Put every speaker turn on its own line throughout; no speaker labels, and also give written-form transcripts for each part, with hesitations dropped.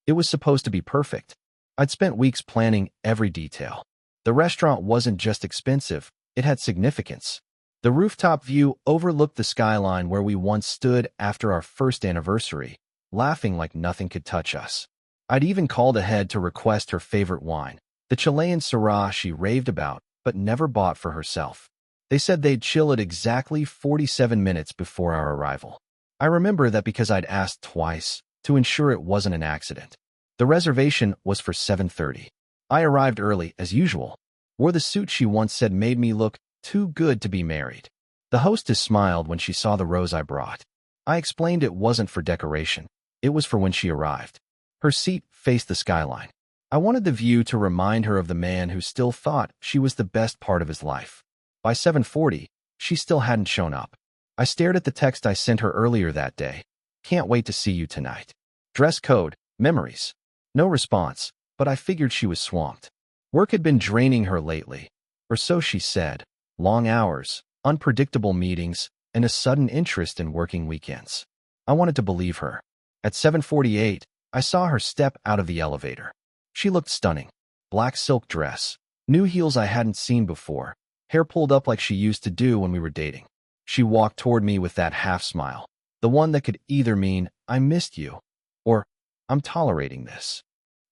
It was supposed to be perfect. I'd spent weeks planning every detail. The restaurant wasn't just expensive, it had significance. The rooftop view overlooked the skyline where we once stood after our first anniversary, laughing like nothing could touch us. I'd even called ahead to request her favorite wine, the Chilean Syrah she raved about, but never bought for herself. They said they'd chill it exactly 47 minutes before our arrival. I remember that because I'd asked twice to ensure it wasn't an accident. The reservation was for 7:30. I arrived early, as usual, wore the suit she once said made me look too good to be married. The hostess smiled when she saw the rose I brought. I explained it wasn't for decoration. It was for when she arrived. Her seat faced the skyline. I wanted the view to remind her of the man who still thought she was the best part of his life. By 7:40, she still hadn't shown up. I stared at the text I sent her earlier that day. Can't wait to see you tonight. Dress code, memories. No response, but I figured she was swamped. Work had been draining her lately, or so she said. Long hours, unpredictable meetings, and a sudden interest in working weekends. I wanted to believe her. At 7:48, I saw her step out of the elevator. She looked stunning. Black silk dress, new heels I hadn't seen before, hair pulled up like she used to do when we were dating. She walked toward me with that half smile, the one that could either mean, I missed you, or, I'm tolerating this.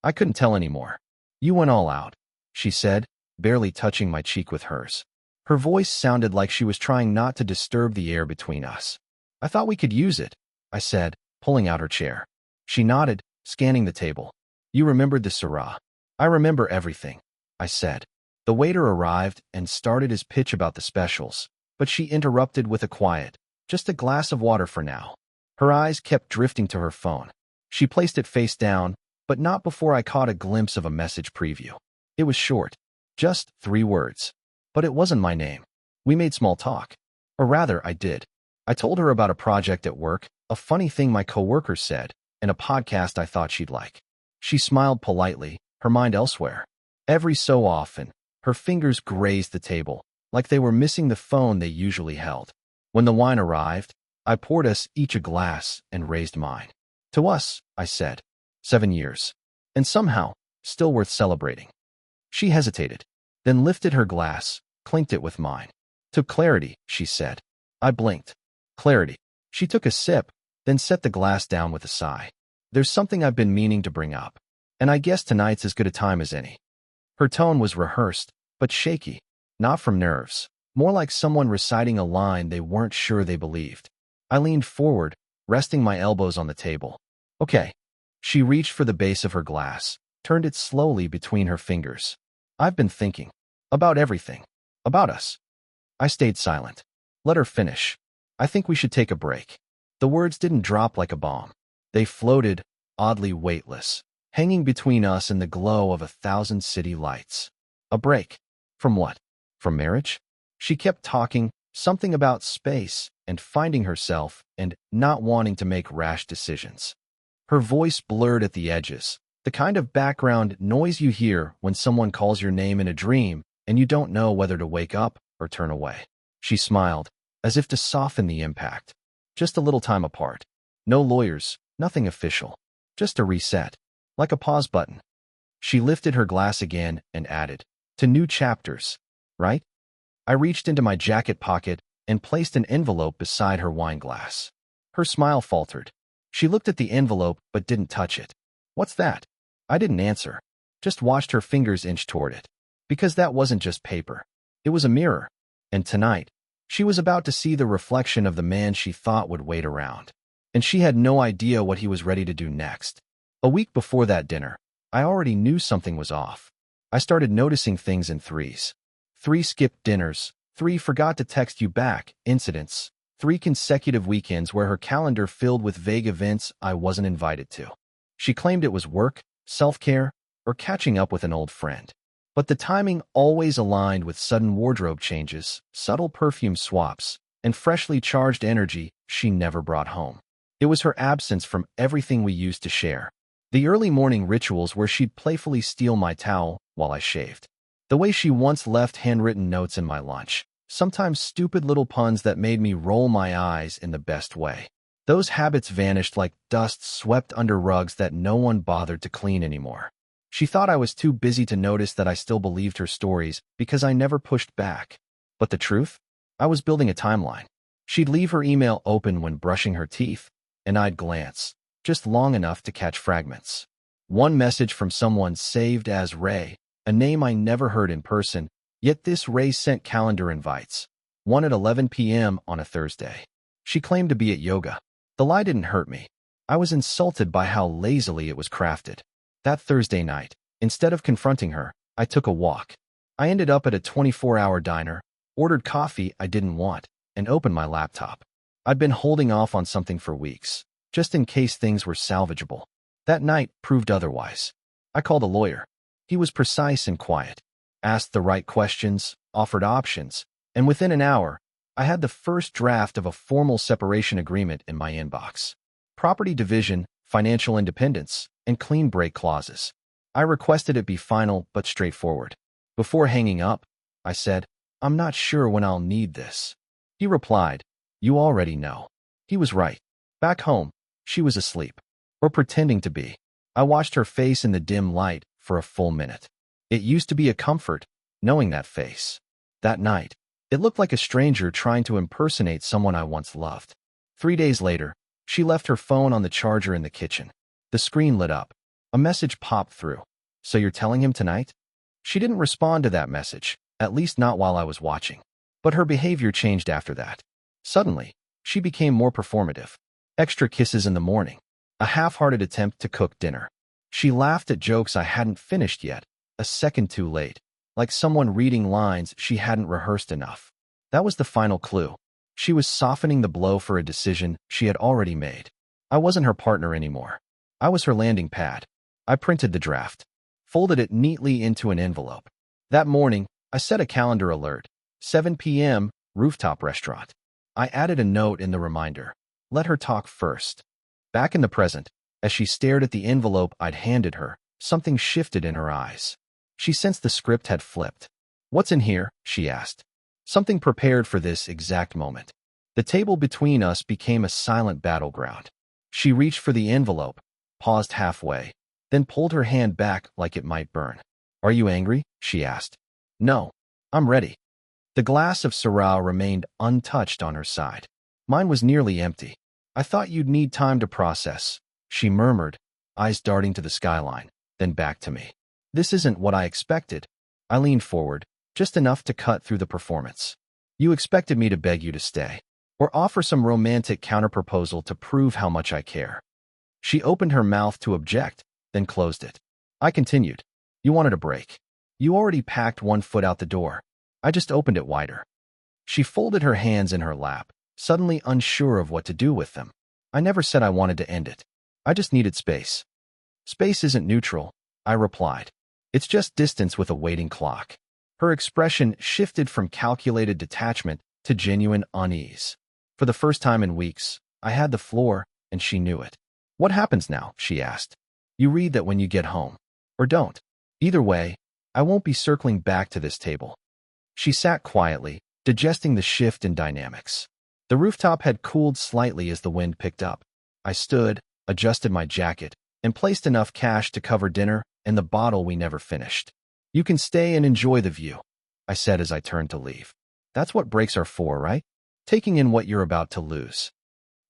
I couldn't tell anymore. You went all out, she said, barely touching my cheek with hers. Her voice sounded like she was trying not to disturb the air between us. I thought we could use it, I said, pulling out her chair. She nodded, scanning the table. You remembered the Syrah. I remember everything, I said. The waiter arrived and started his pitch about the specials, but she interrupted with a quiet, just a glass of water for now. Her eyes kept drifting to her phone. She placed it face down, but not before I caught a glimpse of a message preview. It was short, just 3 words. But it wasn't my name. We made small talk. Or rather, I did. I told her about a project at work, a funny thing my coworker said, and a podcast I thought she'd like. She smiled politely, her mind elsewhere. Every so often, her fingers grazed the table, like they were missing the phone they usually held. When the wine arrived, I poured us each a glass and raised mine. To us, I said. 7 years. And somehow, still worth celebrating. She hesitated, then lifted her glass, clinked it with mine. To clarity, she said. I blinked. Clarity. She took a sip, then set the glass down with a sigh. There's something I've been meaning to bring up, and I guess tonight's as good a time as any. Her tone was rehearsed, but shaky, not from nerves, more like someone reciting a line they weren't sure they believed. I leaned forward, resting my elbows on the table. Okay. She reached for the base of her glass, turned it slowly between her fingers. I've been thinking. About everything. About us. I stayed silent. Let her finish. I think we should take a break. The words didn't drop like a bomb. They floated, oddly weightless, hanging between us in the glow of 1,000 city lights. A break. From what? From marriage? She kept talking, something about space, and finding herself, and not wanting to make rash decisions. Her voice blurred at the edges, the kind of background noise you hear when someone calls your name in a dream, and you don't know whether to wake up or turn away. She smiled, as if to soften the impact. Just a little time apart. No lawyers, nothing official. Just a reset. Like a pause button. She lifted her glass again and added, to new chapters, right? I reached into my jacket pocket and placed an envelope beside her wine glass. Her smile faltered. She looked at the envelope but didn't touch it. What's that? I didn't answer. Just watched her fingers inch toward it. Because that wasn't just paper. It was a mirror. And tonight, she was about to see the reflection of the man she thought would wait around. And she had no idea what he was ready to do next. A week before that dinner, I already knew something was off. I started noticing things in threes. 3 skipped dinners, 3 forgot to text you back incidents, 3 consecutive weekends where her calendar filled with vague events I wasn't invited to. She claimed it was work, self-care, or catching up with an old friend. But the timing always aligned with sudden wardrobe changes, subtle perfume swaps, and freshly charged energy she never brought home. It was her absence from everything we used to share. The early morning rituals where she'd playfully steal my towel while I shaved. The way she once left handwritten notes in my lunch. Sometimes stupid little puns that made me roll my eyes in the best way. Those habits vanished like dust swept under rugs that no one bothered to clean anymore. She thought I was too busy to notice that I still believed her stories because I never pushed back. But the truth? I was building a timeline. She'd leave her email open when brushing her teeth, and I'd glance, just long enough to catch fragments. One message from someone saved as Ray, a name I never heard in person, yet this Ray sent calendar invites. One at 11 p.m. on a Thursday. She claimed to be at yoga. The lie didn't hurt me. I was insulted by how lazily it was crafted. That Thursday night, instead of confronting her, I took a walk. I ended up at a 24-hour diner, ordered coffee I didn't want, and opened my laptop. I'd been holding off on something for weeks, just in case things were salvageable. That night proved otherwise. I called a lawyer. He was precise and quiet, asked the right questions, offered options, and within an hour, I had the first draft of a formal separation agreement in my inbox. Property division, financial independence, and clean break clauses. I requested it be final but straightforward. Before hanging up, I said, "I'm not sure when I'll need this." He replied, "You already know." He was right. Back home, she was asleep. Or pretending to be. I watched her face in the dim light for a full minute. It used to be a comfort, knowing that face. That night, it looked like a stranger trying to impersonate someone I once loved. 3 days later, she left her phone on the charger in the kitchen. The screen lit up. A message popped through. "So you're telling him tonight?" She didn't respond to that message, at least not while I was watching. But her behavior changed after that. Suddenly, she became more performative. Extra kisses in the morning. A half-hearted attempt to cook dinner. She laughed at jokes I hadn't finished yet, a second too late, like someone reading lines she hadn't rehearsed enough. That was the final clue. She was softening the blow for a decision she had already made. I wasn't her partner anymore. I was her landing pad. I printed the draft, folded it neatly into an envelope. That morning, I set a calendar alert. 7 p.m., rooftop restaurant. I added a note in the reminder. Let her talk first. Back in the present, as she stared at the envelope I'd handed her, something shifted in her eyes. She sensed the script had flipped. "What's in here?" she asked. Something prepared for this exact moment. The table between us became a silent battleground. She reached for the envelope, paused halfway, then pulled her hand back like it might burn. "Are you angry?" she asked. "No. I'm ready." The glass of Syrah remained untouched on her side. Mine was nearly empty. "I thought you'd need time to process," she murmured, eyes darting to the skyline, then back to me. "This isn't what I expected." I leaned forward, just enough to cut through the performance. "You expected me to beg you to stay, or offer some romantic counterproposal to prove how much I care." She opened her mouth to object, then closed it. I continued. "You wanted a break. You already packed one foot out the door. I just opened it wider." She folded her hands in her lap, suddenly unsure of what to do with them. "I never said I wanted to end it. I just needed space." "Space isn't neutral," I replied. "It's just distance with a waiting clock." Her expression shifted from calculated detachment to genuine unease. For the first time in weeks, I had the floor, and she knew it. "What happens now?" she asked. "You read that when you get home. Or don't. Either way, I won't be circling back to this table." She sat quietly, digesting the shift in dynamics. The rooftop had cooled slightly as the wind picked up. I stood, adjusted my jacket, and placed enough cash to cover dinner and the bottle we never finished. "You can stay and enjoy the view," I said as I turned to leave. "That's what breaks are for, right? Taking in what you're about to lose."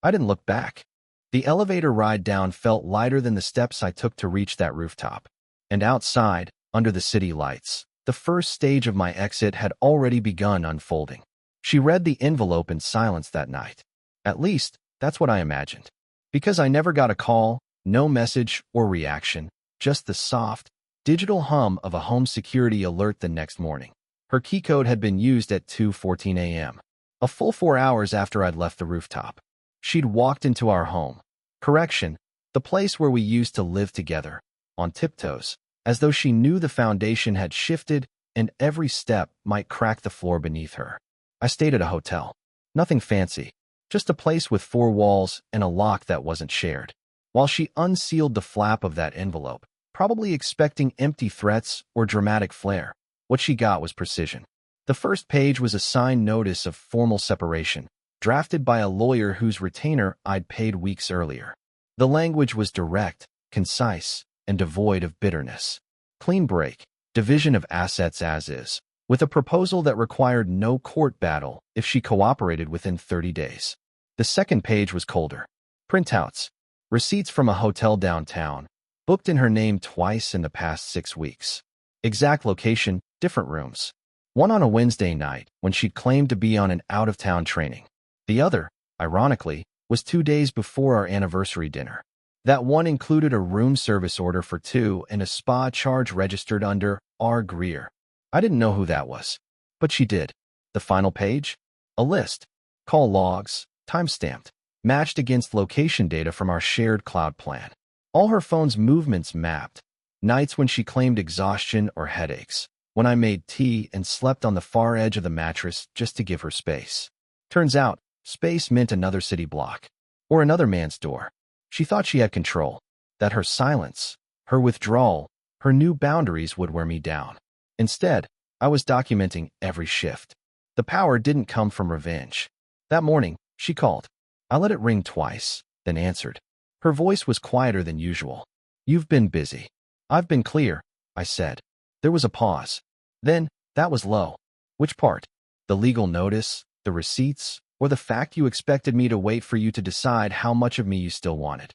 I didn't look back. The elevator ride down felt lighter than the steps I took to reach that rooftop. And outside, under the city lights, the first stage of my exit had already begun unfolding. She read the envelope in silence that night. At least, that's what I imagined. Because I never got a call, no message or reaction, just the soft, digital hum of a home security alert the next morning. Her key code had been used at 2:14 a.m., a full 4 hours after I'd left the rooftop. She'd walked into our home. Correction, the place where we used to live together, on tiptoes, as though she knew the foundation had shifted and every step might crack the floor beneath her. I stayed at a hotel. Nothing fancy, just a place with 4 walls and a lock that wasn't shared. While she unsealed the flap of that envelope, probably expecting empty threats or dramatic flair, what she got was precision. The first page was a signed notice of formal separation, drafted by a lawyer whose retainer I'd paid weeks earlier. The language was direct, concise, and devoid of bitterness. Clean break, division of assets as is, with a proposal that required no court battle if she cooperated within 30 days. The second page was colder. Printouts, receipts from a hotel downtown, booked in her name twice in the past 6 weeks. Exact location, different rooms. One on a Wednesday night when she claimed to be on an out-of-town training. The other, ironically, was 2 days before our anniversary dinner. That one included a room service order for 2 and a spa charge registered under R. Greer. I didn't know who that was, but she did. The final page? A list. Call logs, time-stamped, matched against location data from our shared cloud plan. All her phone's movements mapped. Nights when she claimed exhaustion or headaches. When I made tea and slept on the far edge of the mattress just to give her space. Turns out, space meant another city block. Or another man's door. She thought she had control. That her silence, her withdrawal, her new boundaries would wear me down. Instead, I was documenting every shift. The power didn't come from revenge. That morning, she called. I let it ring twice, then answered. Her voice was quieter than usual. You've been busy. I've been clear, I said. There was a pause. Then, that was low. Which part? The legal notice, the receipts, or the fact you expected me to wait for you to decide how much of me you still wanted?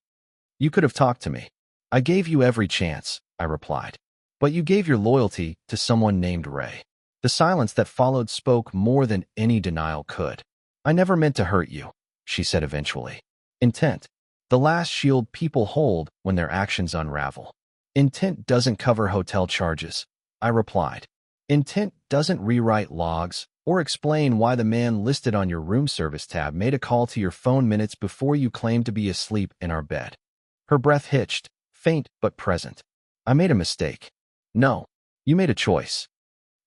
You could have talked to me. I gave you every chance, I replied. But you gave your loyalty to someone named Ray. The silence that followed spoke more than any denial could. I never meant to hurt you, she said eventually. Intent. The last shield people hold when their actions unravel. Intent doesn't cover hotel charges, I replied. Intent doesn't rewrite logs or explain why the man listed on your room service tab made a call to your phone minutes before you claimed to be asleep in our bed. Her breath hitched, faint but present. I made a mistake. No, you made a choice.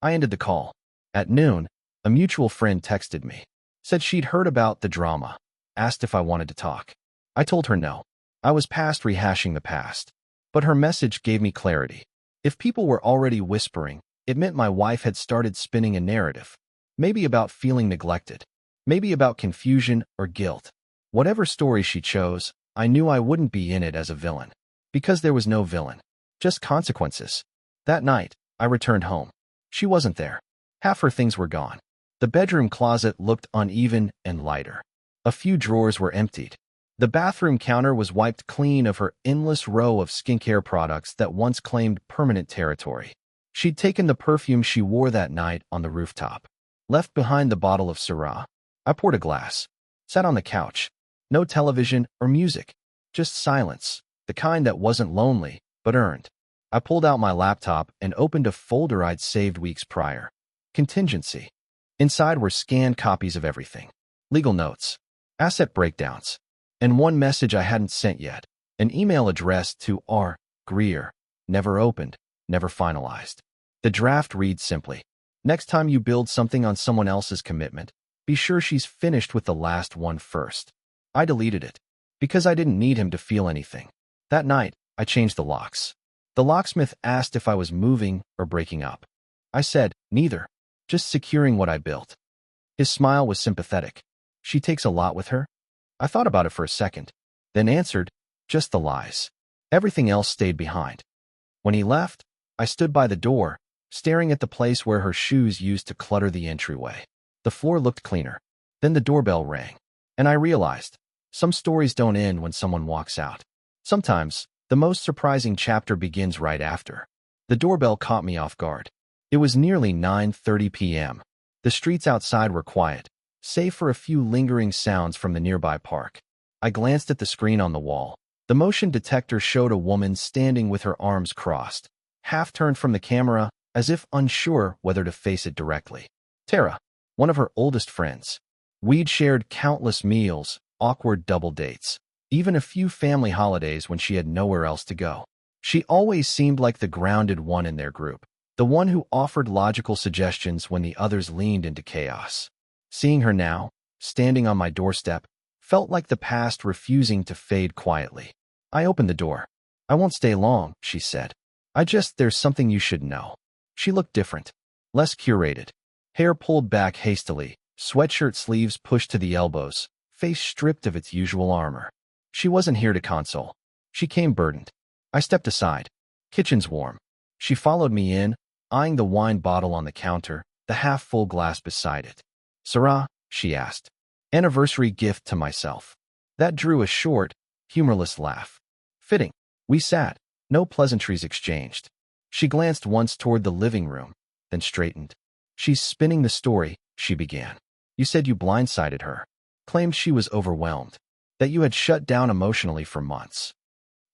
I ended the call. At noon, a mutual friend texted me. Said she'd heard about the drama. Asked if I wanted to talk. I told her no. I was past rehashing the past. But her message gave me clarity. If people were already whispering, it meant my wife had started spinning a narrative. Maybe about feeling neglected. Maybe about confusion or guilt. Whatever story she chose, I knew I wouldn't be in it as a villain. Because there was no villain. Just consequences. That night, I returned home. She wasn't there. Half her things were gone. The bedroom closet looked uneven and lighter. A few drawers were emptied. The bathroom counter was wiped clean of her endless row of skincare products that once claimed permanent territory. She'd taken the perfume she wore that night on the rooftop. Left behind the bottle of Syrah. I poured a glass. Sat on the couch. No television or music. Just silence. The kind that wasn't lonely, but earned. I pulled out my laptop and opened a folder I'd saved weeks prior. Contingency. Inside were scanned copies of everything. Legal notes. Asset breakdowns. And one message I hadn't sent yet. An email addressed to R. Greer. Never opened. Never finalized. The draft reads simply. Next time you build something on someone else's commitment, be sure she's finished with the last one first. I deleted it. Because I didn't need him to feel anything. That night, I changed the locks. The locksmith asked if I was moving or breaking up. I said, neither. Just securing what I built. His smile was sympathetic. She takes a lot with her? I thought about it for a second, then answered, just the lies. Everything else stayed behind. When he left, I stood by the door, staring at the place where her shoes used to clutter the entryway. The floor looked cleaner. Then the doorbell rang, and I realized, some stories don't end when someone walks out. Sometimes, the most surprising chapter begins right after. The doorbell caught me off guard. It was nearly 9:30 p.m. The streets outside were quiet, save for a few lingering sounds from the nearby park. I glanced at the screen on the wall. The motion detector showed a woman standing with her arms crossed, half turned from the camera, as if unsure whether to face it directly. Tara, one of her oldest friends. We'd shared countless meals, awkward double dates, even a few family holidays when she had nowhere else to go. She always seemed like the grounded one in their group, the one who offered logical suggestions when the others leaned into chaos. Seeing her now, standing on my doorstep, felt like the past refusing to fade quietly. I opened the door. I won't stay long, she said. There's something you should know. She looked different, less curated. Hair pulled back hastily, sweatshirt sleeves pushed to the elbows, face stripped of its usual armor. She wasn't here to console. She came burdened. I stepped aside. Kitchen's warm. She followed me in, eyeing the wine bottle on the counter, the half-full glass beside it. "Sarah?" she asked. "Anniversary gift to myself." That drew a short, humorless laugh. Fitting. We sat. No pleasantries exchanged. She glanced once toward the living room, then straightened. "She's spinning the story," she began. "You said you blindsided her. Claimed she was overwhelmed. That you had shut down emotionally for months."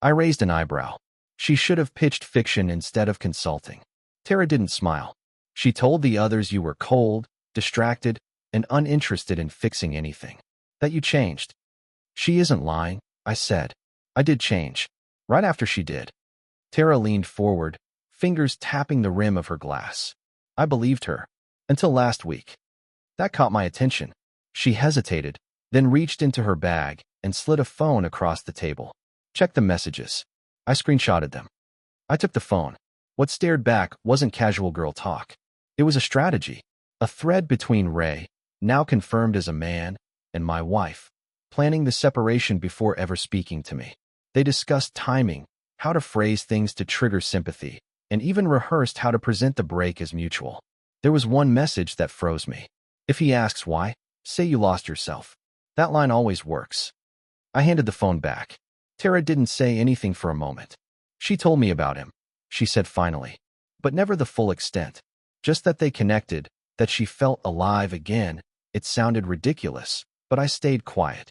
I raised an eyebrow. She should have pitched fiction instead of consulting. Tara didn't smile. "She told the others you were cold, distracted, and uninterested in fixing anything. That you changed." "She isn't lying," I said. "I did change. Right after she did." Tara leaned forward, fingers tapping the rim of her glass. "I believed her. Until last week." That caught my attention. She hesitated, then reached into her bag and slid a phone across the table. "Check the messages." I screenshotted them. I took the phone. What stared back wasn't casual girl talk. It was a strategy. A thread between Ray, now confirmed as a man, and my wife, planning the separation before ever speaking to me. They discussed timing, how to phrase things to trigger sympathy, and even rehearsed how to present the break as mutual. There was one message that froze me. "If he asks why, say you lost yourself." That line always works. I handed the phone back. Tara didn't say anything for a moment. "She told me about him," she said finally, but never the full extent. Just that they connected, that she felt alive again. It sounded ridiculous, but I stayed quiet.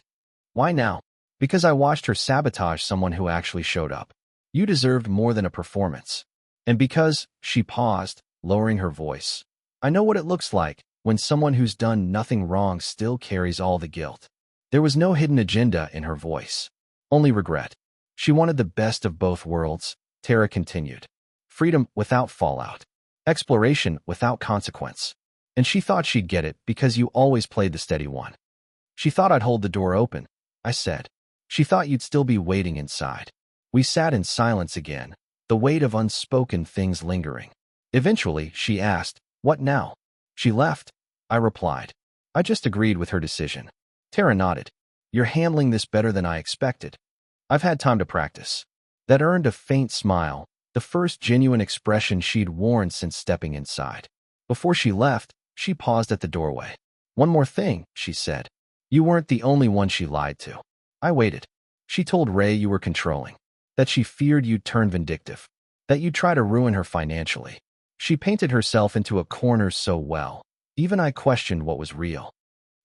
"Why now?" "Because I watched her sabotage someone who actually showed up. You deserved more than a performance." "And because," she paused, lowering her voice, "I know what it looks like when someone who's done nothing wrong still carries all the guilt." There was no hidden agenda in her voice. Only regret. She wanted the best of both worlds, Tara continued. Freedom without fallout. Exploration without consequence. And she thought she'd get it because you always played the steady one. "She thought I'd hold the door open," I said. "She thought you'd still be waiting inside." We sat in silence again, the weight of unspoken things lingering. Eventually, she asked, "What now?" "She left," I replied. I just agreed with her decision. Tara nodded. "You're handling this better than I expected." "I've had time to practice." That earned a faint smile, the first genuine expression she'd worn since stepping inside. Before she left, she paused at the doorway. "One more thing," she said. "You weren't the only one she lied to." I waited. "She told Ray you were controlling. That she feared you'd turn vindictive. That you'd try to ruin her financially." She painted herself into a corner so well. Even I questioned what was real.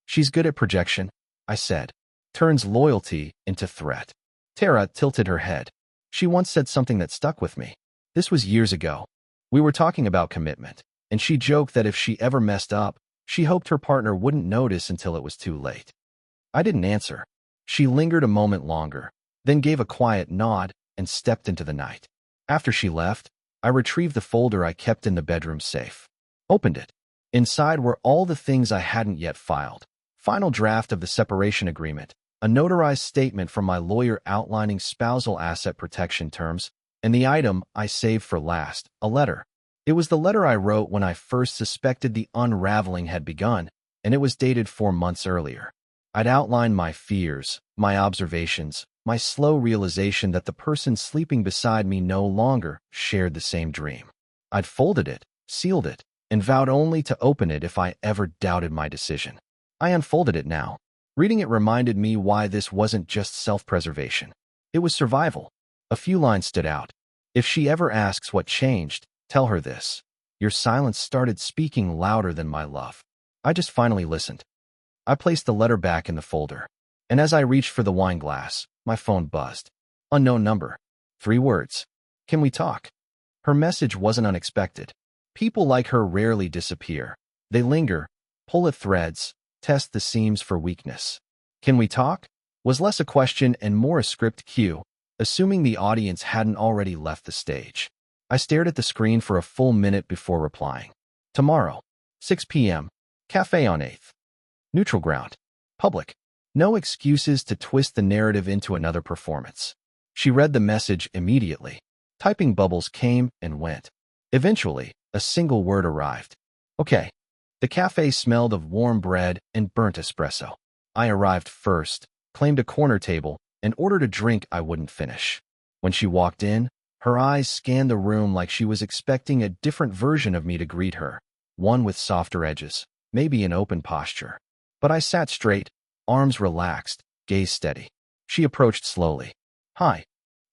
"She's good at projection," I said. "Turns loyalty into threat." Tara tilted her head. "She once said something that stuck with me. This was years ago. We were talking about commitment, and she joked that if she ever messed up, she hoped her partner wouldn't notice until it was too late." I didn't answer. She lingered a moment longer, then gave a quiet nod and stepped into the night. After she left, I retrieved the folder I kept in the bedroom safe. Opened it. Inside were all the things I hadn't yet filed. Final draft of the separation agreement, a notarized statement from my lawyer outlining spousal asset protection terms, and the item I saved for last, a letter. It was the letter I wrote when I first suspected the unraveling had begun, and it was dated 4 months earlier. I'd outlined my fears, my observations, my slow realization that the person sleeping beside me no longer shared the same dream. I'd folded it, sealed it, and vowed only to open it if I ever doubted my decision. I unfolded it now. Reading it reminded me why this wasn't just self-preservation. It was survival. A few lines stood out. "If she ever asks what changed, tell her this. Your silence started speaking louder than my love." I just finally listened. I placed the letter back in the folder, and as I reached for the wine glass, my phone buzzed. Unknown number. 3 words. "Can we talk?" Her message wasn't unexpected. People like her rarely disappear. They linger, pull at threads, test the seams for weakness. "Can we talk?" was less a question and more a script cue, assuming the audience hadn't already left the stage. I stared at the screen for a full minute before replying. "Tomorrow, 6 p.m., Cafe on 8th. Neutral ground. Public. No excuses to twist the narrative into another performance." She read the message immediately. Typing bubbles came and went. Eventually, a single word arrived. "Okay." The cafe smelled of warm bread and burnt espresso. I arrived first, claimed a corner table, and ordered a drink I wouldn't finish. When she walked in, her eyes scanned the room like she was expecting a different version of me to greet her, one with softer edges, maybe an open posture. But I sat straight, arms relaxed, gaze steady. She approached slowly. "Hi."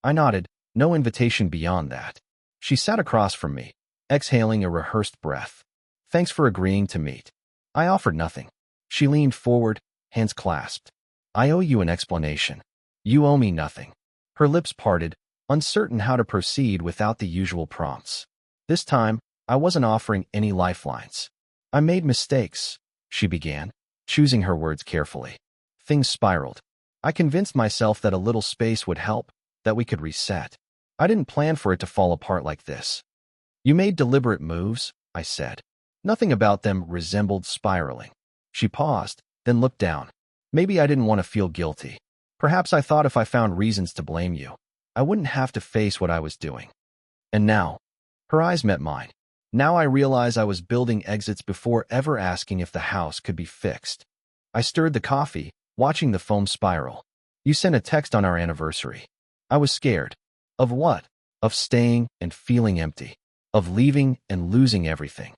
I nodded, no invitation beyond that. She sat across from me, exhaling a rehearsed breath. "Thanks for agreeing to meet." I offered nothing. She leaned forward, hands clasped. "I owe you an explanation." "You owe me nothing." Her lips parted, uncertain how to proceed without the usual prompts. This time, I wasn't offering any lifelines. "I made mistakes," she began, choosing her words carefully. Things spiraled. I convinced myself that a little space would help, that we could reset. I didn't plan for it to fall apart like this. "You made deliberate moves," I said. Nothing about them resembled spiraling. She paused, then looked down. "Maybe I didn't want to feel guilty. Perhaps I thought if I found reasons to blame you, I wouldn't have to face what I was doing." And now, her eyes met mine. Now I realize I was building exits before ever asking if the house could be fixed. I stirred the coffee, watching the foam spiral. "You sent a text on our anniversary." I was scared. Of what? Of staying and feeling empty. Of leaving and losing everything.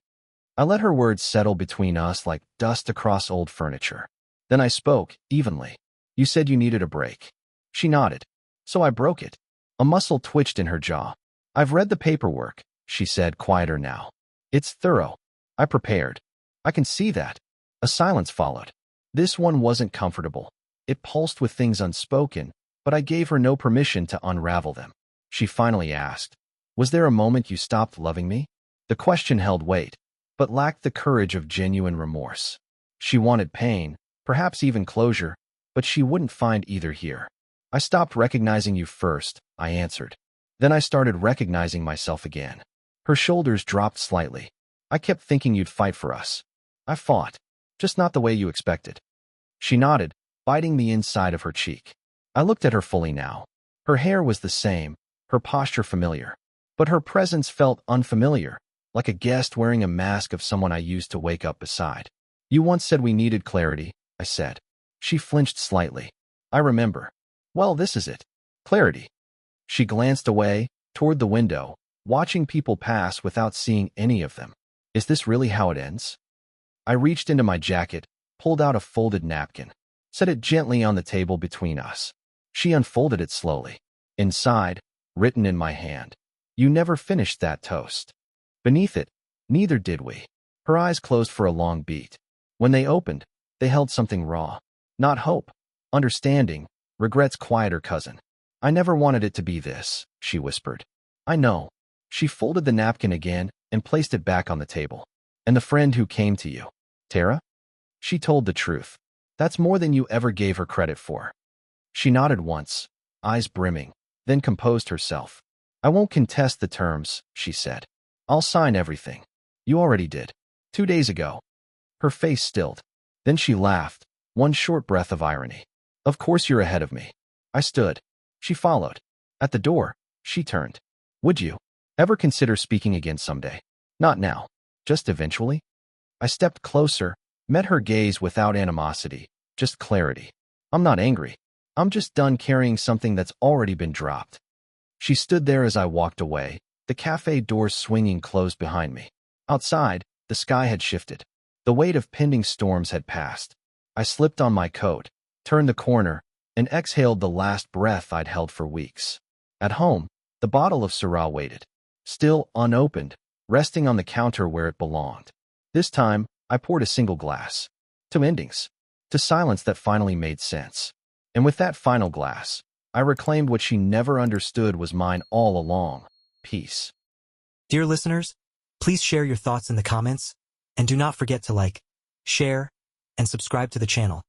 I let her words settle between us like dust across old furniture. Then I spoke, evenly. "You said you needed a break." She nodded. "So I broke it." A muscle twitched in her jaw. "I've read the paperwork," she said, quieter now. "It's thorough." I prepared. "I can see that." A silence followed. This one wasn't comfortable. It pulsed with things unspoken, but I gave her no permission to unravel them. She finally asked, "Was there a moment you stopped loving me?" The question held weight, but lacked the courage of genuine remorse. She wanted pain, perhaps even closure, but she wouldn't find either here. "I stopped recognizing you first," I answered. "Then I started recognizing myself again." Her shoulders dropped slightly. "I kept thinking you'd fight for us." "I fought, just not the way you expected." She nodded, biting the inside of her cheek. I looked at her fully now. Her hair was the same, her posture familiar. But her presence felt unfamiliar, like a guest wearing a mask of someone I used to wake up beside. "You once said we needed clarity," I said. She flinched slightly. "I remember." "Well, this is it. Clarity." She glanced away, toward the window, watching people pass without seeing any of them. "Is this really how it ends?" I reached into my jacket, pulled out a folded napkin, set it gently on the table between us. She unfolded it slowly. Inside, written in my hand, "You never finished that toast." Beneath it, "Neither did we." Her eyes closed for a long beat. When they opened, they held something raw. Not hope, understanding, regret's quieter cousin. "I never wanted it to be this," she whispered. "I know." She folded the napkin again and placed it back on the table. "And the friend who came to you, Tara?" She told the truth. "That's more than you ever gave her credit for." She nodded once, eyes brimming, then composed herself. "I won't contest the terms," she said. "I'll sign everything." "You already did. 2 days ago." Her face stilled. Then she laughed, one short breath of irony. "Of course you're ahead of me." I stood. She followed. At the door, she turned. "Would you ever consider speaking again someday? Not now. Just eventually?" I stepped closer, met her gaze without animosity, just clarity. "I'm not angry. I'm just done carrying something that's already been dropped." She stood there as I walked away, the cafe doors swinging closed behind me. Outside, the sky had shifted. The weight of pending storms had passed. I slipped on my coat, turned the corner, and exhaled the last breath I'd held for weeks. At home, the bottle of Syrah waited, still unopened, resting on the counter where it belonged. This time, I poured a single glass. To endings. To silence that finally made sense. And with that final glass, I reclaimed what she never understood was mine all along: peace.
Dear listeners, please share your thoughts in the comments, and do not forget to like, share, and subscribe to the channel.